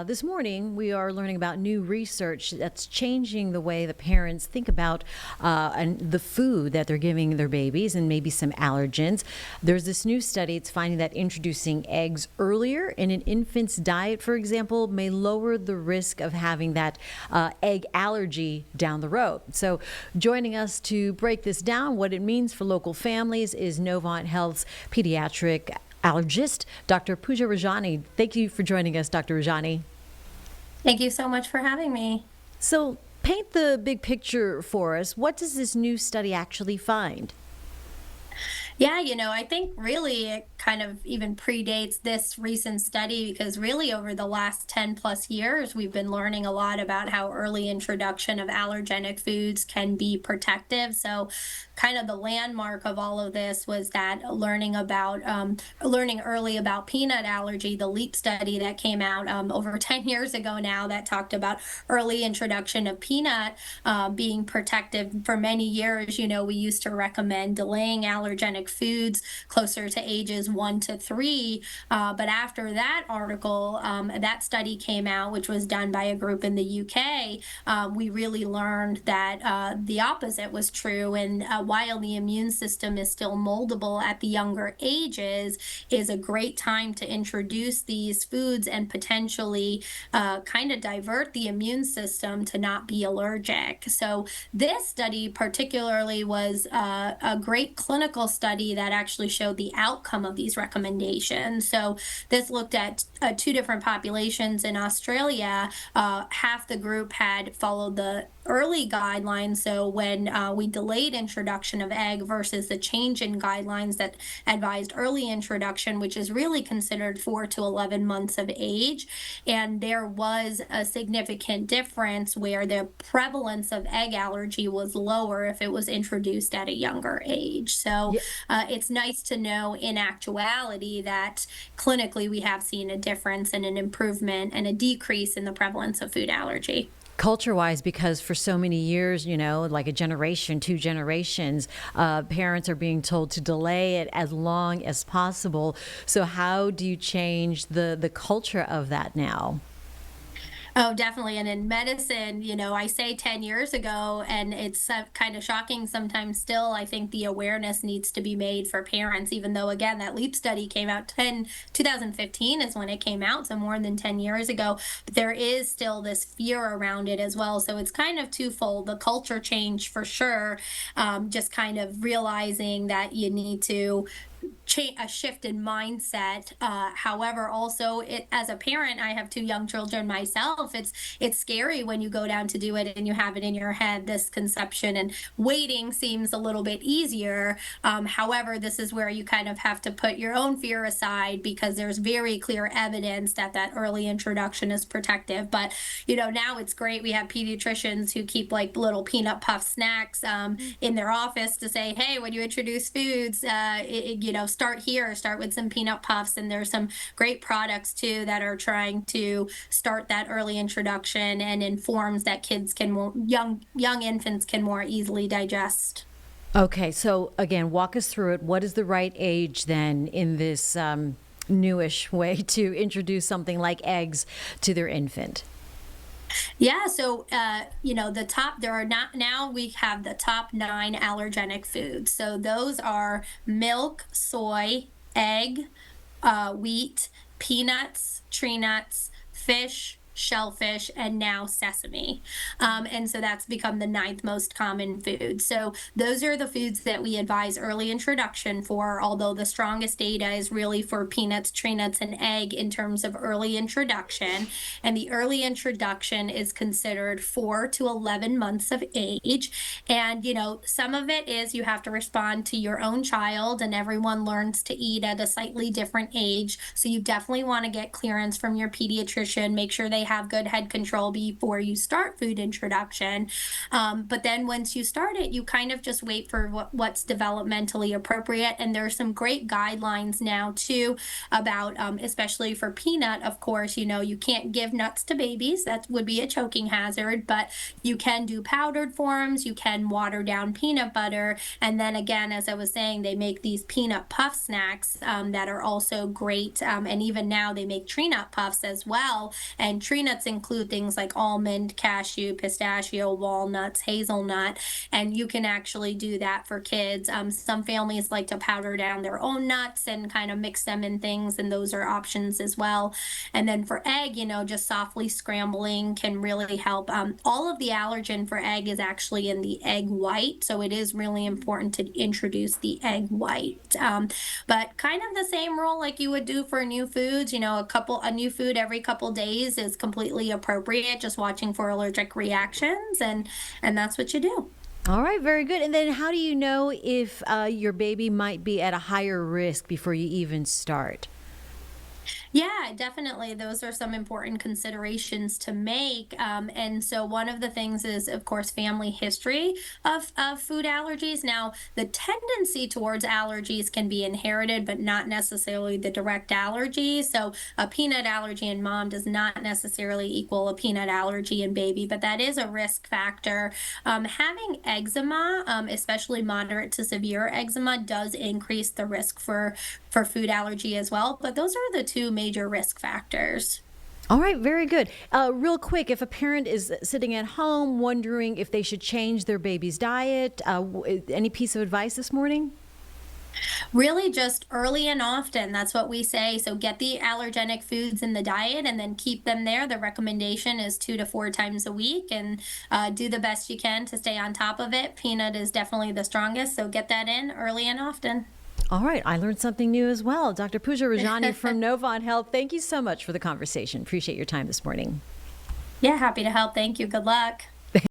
This morning, we are learning about new research that's changing the way the parents think about and the food that they're giving their babies and maybe some allergens. There's this new study. It's finding that introducing eggs earlier in an infant's diet, for example, may lower the risk of having that egg allergy down the road. So joining us to break this down, what it means for local families, is Novant Health's pediatric allergist, Dr. Pooja Rajani. Thank you for joining us, Dr. Rajani. Thank you so much for having me. So, paint the big picture for us. What does this new study actually find? Yeah, I think really it kind of even predates this recent study because really over the last 10 plus years, we've been learning a lot about how early introduction of allergenic foods can be protective. So kind of the landmark of all of this was that learning early about peanut allergy, the LEAP study that came out over 10 years ago now that talked about early introduction of peanut being protective. For many years, we used to recommend delaying allergenic foods closer to ages 1 to 3. But after that article, that study came out, which was done by a group in the UK, we really learned that the opposite was true. And while the immune system is still moldable at the younger ages, is a great time to introduce these foods and potentially kind of divert the immune system to not be allergic. So this study particularly was a great clinical study that actually showed the outcome of these recommendations. So this looked at two different populations in Australia. Half the group had followed the early guidelines, so when we delayed introduction of egg versus the change in guidelines that advised early introduction, which is really considered 4 to 11 months of age. And there was a significant difference where the prevalence of egg allergy was lower if it was introduced at a younger age. So it's nice to know in actuality that clinically we have seen a difference and an improvement and a decrease in the prevalence of food allergy. Culture-wise, because for so many years, like a generation, 2 generations, parents are being told to delay it as long as possible. So how do you change the culture of that now? Oh, definitely. And in medicine, I say 10 years ago, and it's kind of shocking sometimes still. I think the awareness needs to be made for parents, even though, again, that LEAP study came out 2015 is when it came out, so more than 10 years ago. But there is still this fear around it as well. So it's kind of twofold, the culture change for sure, just kind of realizing that you need to a shift in mindset. However, also as a parent, I have 2 young children myself. It's scary when you go down to do it and you have it in your head, this conception, and waiting seems a little bit easier. However, this is where you kind of have to put your own fear aside because there's very clear evidence that that early introduction is protective. But now it's great. We have pediatricians who keep like little peanut puff snacks in their office to say, hey, when you introduce foods, start with some peanut puffs. And there's some great products too that are trying to start that early introduction and in forms that young infants can more easily digest. Okay, so again, walk us through it. What is the right age then in this newish way to introduce something like eggs to their infant? Yeah, so there are not now we have the top 9 allergenic foods. So those are milk, soy, egg, wheat, peanuts, tree nuts, fish, shellfish, and now sesame. And so that's become the 9th most common food. So those are the foods that we advise early introduction for, although the strongest data is really for peanuts, tree nuts, and egg in terms of early introduction. And the early introduction is considered 4 to 11 months of age. And, some of it is you have to respond to your own child, and everyone learns to eat at a slightly different age. So you definitely want to get clearance from your pediatrician, make sure they have good head control before you start food introduction. But then once you start it, you kind of just wait for what's developmentally appropriate. And there are some great guidelines now too about, especially for peanut, of course, you can't give nuts to babies. That would be a choking hazard, but you can do powdered forms, you can water down peanut butter. And then again, as I was saying, they make these peanut puff snacks that are also great. And even now they make tree nut puffs as well. And tree nuts include things like almond, cashew, pistachio, walnuts, hazelnut. And you can actually do that for kids. Some families like to powder down their own nuts and kind of mix them in things, and those are options as well. And then for egg, just softly scrambling can really help. All of the allergen for egg is actually in the egg white, so it is really important to introduce the egg white. But kind of the same rule like you would do for new foods. A new food every couple days is completely appropriate. Just watching for allergic reactions, and that's what you do. All right, very good. And then how do you know if your baby might be at a higher risk before you even start? Yeah, definitely. Those are some important considerations to make. And so one of the things is, of course, family history of food allergies. Now, the tendency towards allergies can be inherited, but not necessarily the direct allergy. So a peanut allergy in mom does not necessarily equal a peanut allergy in baby, but that is a risk factor. Having eczema, especially moderate to severe eczema, does increase the risk for food allergy as well. But those are the two major risk factors. All right, very good. Real quick, if a parent is sitting at home wondering if they should change their baby's diet, any piece of advice this morning? Really just early and often. That's what we say. So get the allergenic foods in the diet and then keep them there. The recommendation is 2 to 4 times a week, and do the best you can to stay on top of it. Peanut is definitely the strongest, so get that in early and often. All right, I learned something new as well. Dr. Pooja Rajani from Novant Health, thank you so much for the conversation. Appreciate your time this morning. Yeah, happy to help. Thank you. Good luck.